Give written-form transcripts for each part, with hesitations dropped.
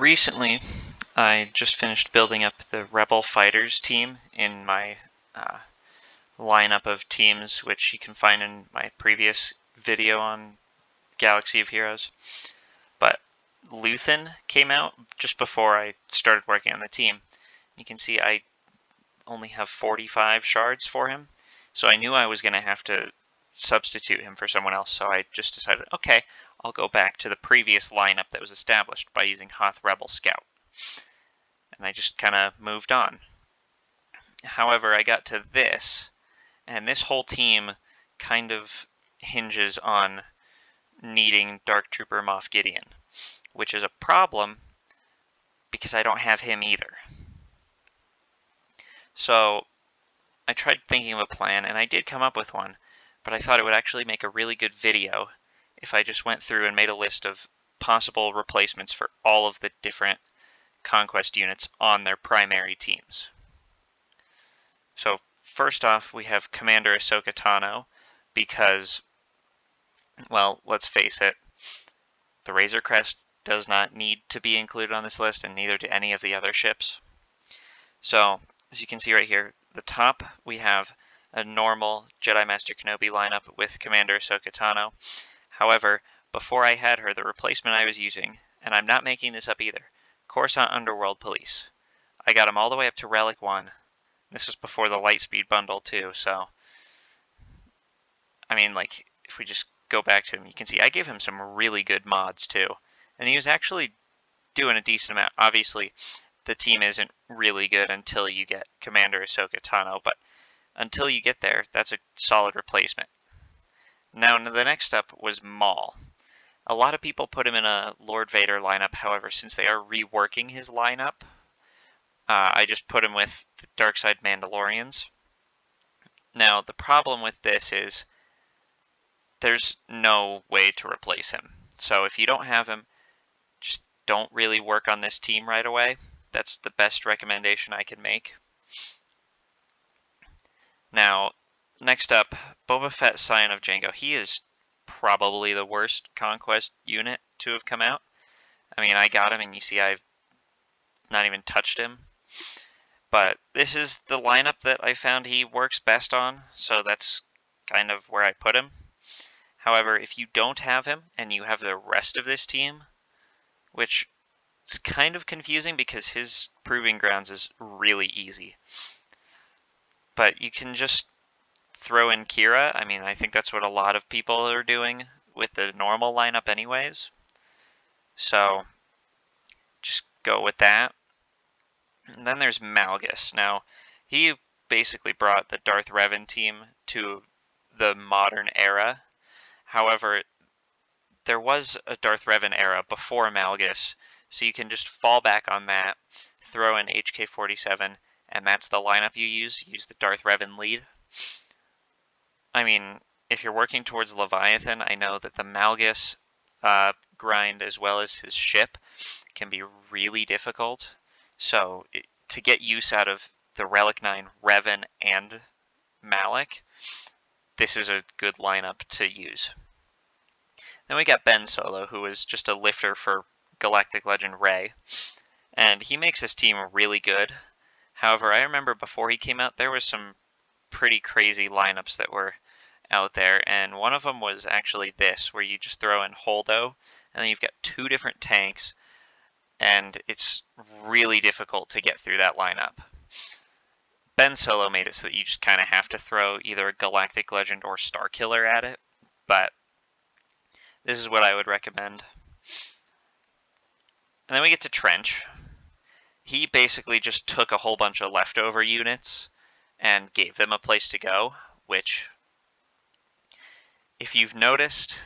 Recently, I just finished building up the Rebel Fighters team in my lineup of teams, which you can find in my previous video on Galaxy of Heroes. But Luthen came out just before I started working on the team. You can see I only have 45 shards for him, so I knew I was going to have to substitute him for someone else, so I just decided, okay, I'll go back to the previous lineup that was established by using Hoth Rebel Scout. And I just kind of moved on. However, I got to this, and this whole team kind of hinges on needing Dark Trooper Moff Gideon, which is a problem because I don't have him either. So I tried thinking of a plan, and I did come up with one, but I thought it would actually make a really good video if I just went through and made a list of possible replacements for all of the different Conquest units on their primary teams. So first off, we have Commander Ahsoka Tano, because, well, let's face it, the Razor Crest does not need to be included on this list, and neither do any of the other ships. So, as you can see right here, the top we have a normal Jedi Master Kenobi lineup with Commander Ahsoka Tano. However, before I had her, the replacement I was using, and I'm not making this up either, Coruscant Underworld Police. I got him all the way up to Relic 1. This was before the Lightspeed bundle too, so I mean, like, if we just go back to him, you can see I gave him some really good mods too. And he was actually doing a decent amount. Obviously, the team isn't really good until you get Commander Ahsoka Tano, but until you get there, that's a solid replacement. Now, the next up was Maul. A lot of people put him in a Lord Vader lineup, however, since they are reworking his lineup, I just put him with the Darkside Mandalorians. Now, the problem with this is there's no way to replace him. So if you don't have him, just don't really work on this team right away. That's the best recommendation I can make. Now, next up, Boba Fett, Scion of Jango. He is probably the worst Conquest unit to have come out. I mean, I got him, and you see I've not even touched him. But this is the lineup that I found he works best on, so that's kind of where I put him. However, if you don't have him, and you have the rest of this team, which is kind of confusing because his Proving Grounds is really easy. But you can just throw in Kira. I mean, I think that's what a lot of people are doing with the normal lineup anyways. So, just go with that. And then there's Malgus. Now, he basically brought the Darth Revan team to the modern era. However, there was a Darth Revan era before Malgus, so you can just fall back on that, throw in HK-47, and that's the lineup you use. Use the Darth Revan lead. I mean, if you're working towards Leviathan, I know that the Malgus grind as well as his ship can be really difficult. So, to get use out of the Relic 9, Revan, and Malak, this is a good lineup to use. Then we got Ben Solo, who is just a lifter for Galactic Legend Rey, and he makes this team really good. However, I remember before he came out, there was some pretty crazy lineups that were out there, and one of them was actually this, where you just throw in Holdo, and then you've got two different tanks, and it's really difficult to get through that lineup. Ben Solo made it so that you just kind of have to throw either a Galactic Legend or Starkiller at it, but this is what I would recommend. And then we get to Trench. He basically just took a whole bunch of leftover units and gave them a place to go, which, if you've noticed,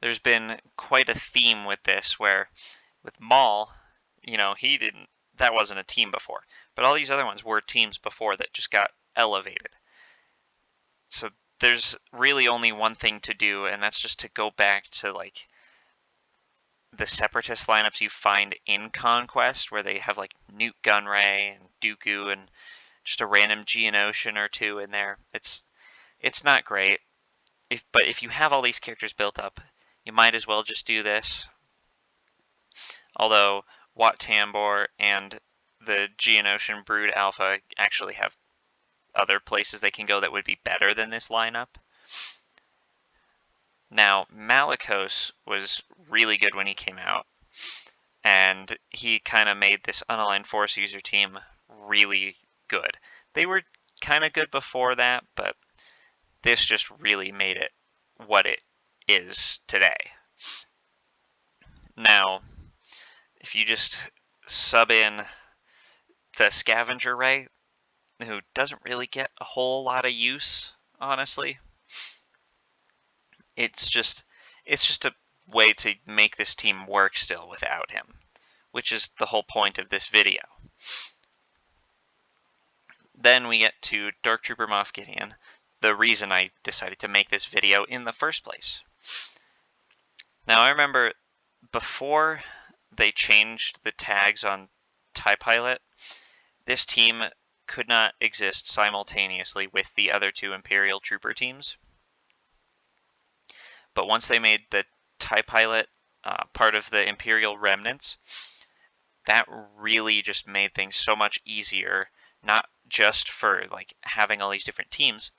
there's been quite a theme with this, where with Maul, you know, that wasn't a team before. But all these other ones were teams before that just got elevated. So there's really only one thing to do, and that's just to go back to, like, the Separatist lineups you find in Conquest, where they have, like, Nute Gunray and Dooku and just a random Geonosian or two in there. It's not great. But if you have all these characters built up, you might as well just do this. Although, Wat Tambor and the Geonosian Brood Alpha actually have other places they can go that would be better than this lineup. Now, Malicos was really good when he came out, and he kind of made this unaligned Force user team really good. They were kind of good before that, but this just really made it what it is today. Now, if you just sub in the Scavenger Ray, who doesn't really get a whole lot of use, honestly, it's just a way to make this team work still without him, which is the whole point of this video. Then we get to Dark Trooper Moff Gideon, the reason I decided to make this video in the first place. Now, I remember before they changed the tags on TIE Pilot, this team could not exist simultaneously with the other two Imperial Trooper teams. But once they made the TIE Pilot part of the Imperial Remnants, that really just made things so much easier, not just for like having all these different teams,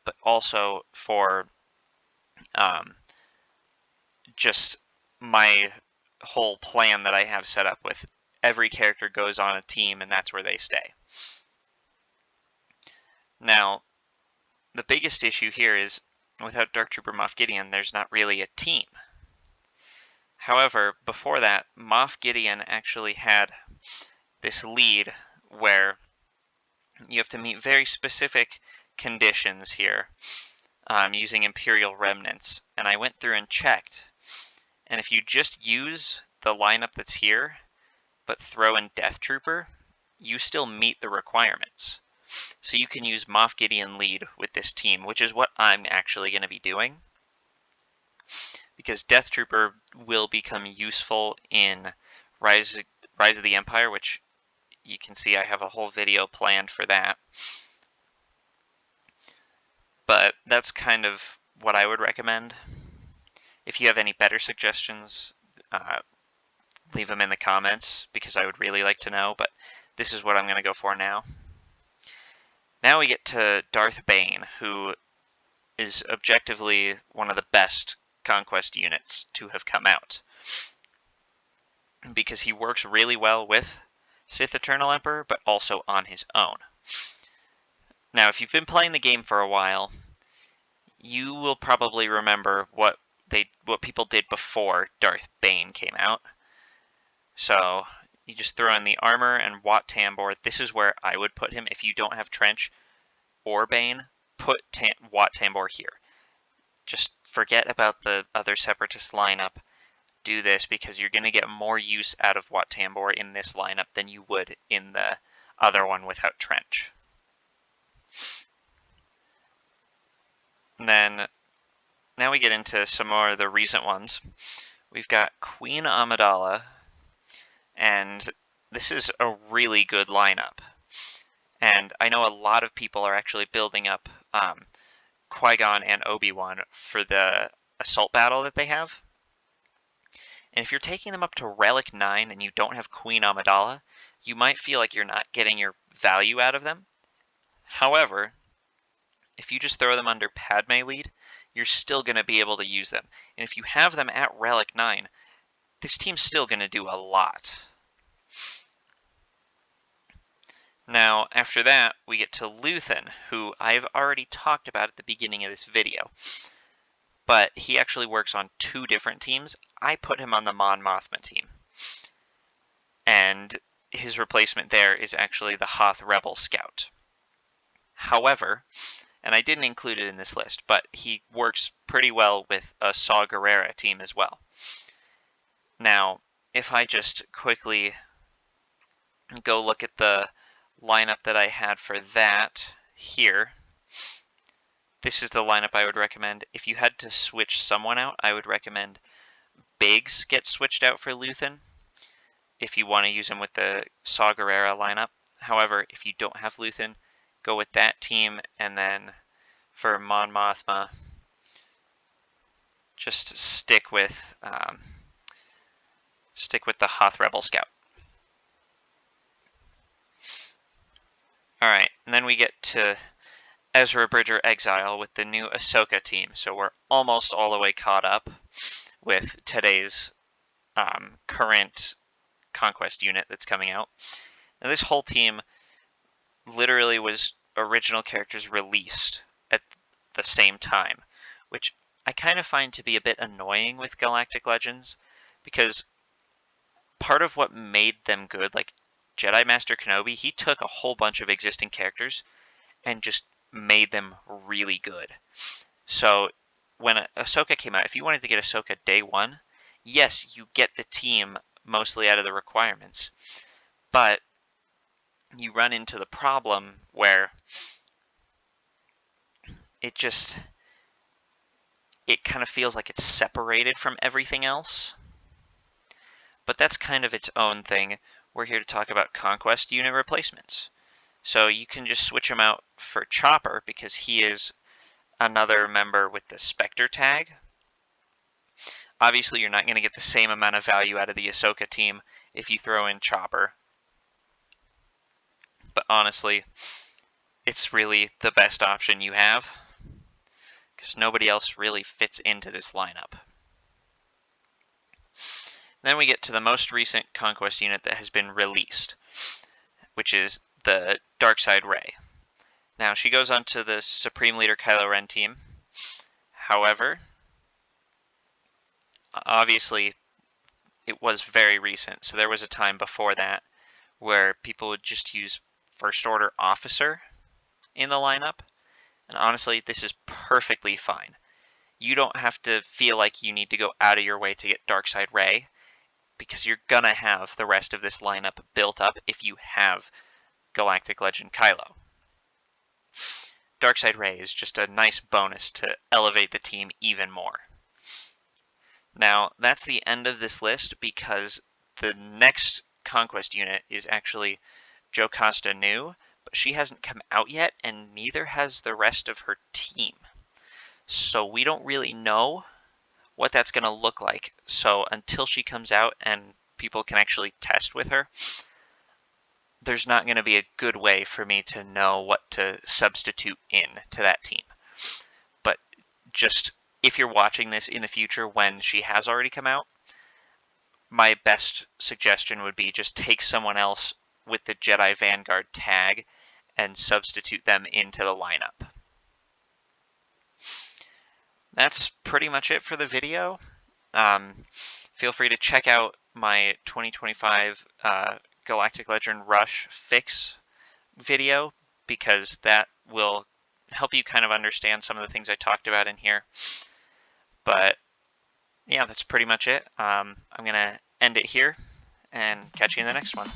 but also for just my whole plan that I have set up with every character goes on a team and that's where they stay. Now, the biggest issue here is without Dark Trooper Moff Gideon, there's not really a team. However, before that, Moff Gideon actually had this lead where you have to meet very specific conditions here using Imperial Remnants. And I went through and checked, and if you just use the lineup that's here, but throw in Death Trooper, you still meet the requirements. So you can use Moff Gideon lead with this team, which is what I'm actually going to be doing. Because Death Trooper will become useful in Rise of the Empire, which you can see I have a whole video planned for that. But that's kind of what I would recommend. If you have any better suggestions, leave them in the comments, because I would really like to know, but this is what I'm going to go for now. Now we get to Darth Bane, who is objectively one of the best Conquest units to have come out, because he works really well with Sith Eternal Emperor, but also on his own. Now, if you've been playing the game for a while, you will probably remember what people did before Darth Bane came out. So you just throw in the armor and Wat Tambor. This is where I would put him. If you don't have Trench or Bane, put Wat Tambor here. Just forget about the other Separatist lineup. Do this because you're going to get more use out of Wat Tambor in this lineup than you would in the other one without Trench. And then now we get into some more of the recent ones. We've got Queen Amidala, and this is a really good lineup. And I know a lot of people are actually building up Qui-Gon and Obi-Wan for the assault battle that they have. And if you're taking them up to Relic 9 and you don't have Queen Amidala, you might feel like you're not getting your value out of them. However, if you just throw them under Padme lead, you're still going to be able to use them. And if you have them at Relic 9, this team's still going to do a lot. Now, after that, we get to Luthen, who I've already talked about at the beginning of this video. But he actually works on two different teams. I put him on the Mon Mothma team. And his replacement there is actually the Hoth Rebel Scout. However, and I didn't include it in this list, but he works pretty well with a Saw Gerrera team as well. Now, if I just quickly go look at the lineup that I had for that here, this is the lineup I would recommend. If you had to switch someone out, I would recommend Biggs get switched out for Luthen if you want to use him with the Saw Gerrera lineup. However, if you don't have Luthen, go with that team, and then for Mon Mothma, just stick with the Hoth Rebel Scout. Alright, and then we get to Ezra Bridger Exile with the new Ahsoka team. So we're almost all the way caught up with today's current Conquest unit that's coming out. And this whole team literally was original characters released at the same time, which I kind of find to be a bit annoying with Galactic Legends, because part of what made them good, like Jedi Master Kenobi, he took a whole bunch of existing characters and just made them really good. So when Ahsoka came out, if you wanted to get Ahsoka day one, yes, you get the team mostly out of the requirements, but you run into the problem where it kind of feels like it's separated from everything else. But that's kind of its own thing. We're here to talk about Conquest unit replacements. So you can just switch him out for Chopper because he is another member with the Spectre tag. Obviously, you're not going to get the same amount of value out of the Ahsoka team if you throw in Chopper. But honestly, it's really the best option you have, because nobody else really fits into this lineup. Then we get to the most recent Conquest unit that has been released, which is the Darkside Rey. Now, she goes onto the Supreme Leader Kylo Ren team. However, obviously, it was very recent, so there was a time before that where people would just use First Order Officer in the lineup, and honestly, this is perfectly fine. You don't have to feel like you need to go out of your way to get Darkside Rey, because you're gonna have the rest of this lineup built up if you have Galactic Legend Kylo. Darkside Rey is just a nice bonus to elevate the team even more. Now, that's the end of this list, because the next Conquest unit is actually Jocasta Nu, but she hasn't come out yet, and neither has the rest of her team. So we don't really know what that's going to look like. So until she comes out and people can actually test with her, there's not going to be a good way for me to know what to substitute in to that team. But just if you're watching this in the future when she has already come out, my best suggestion would be just take someone else with the Jedi Vanguard tag and substitute them into the lineup. That's pretty much it for the video. Feel free to check out my 2025 Galactic Legend Rush fix video, because that will help you kind of understand some of the things I talked about in here. But yeah, that's pretty much it. I'm going to end it here and catch you in the next one.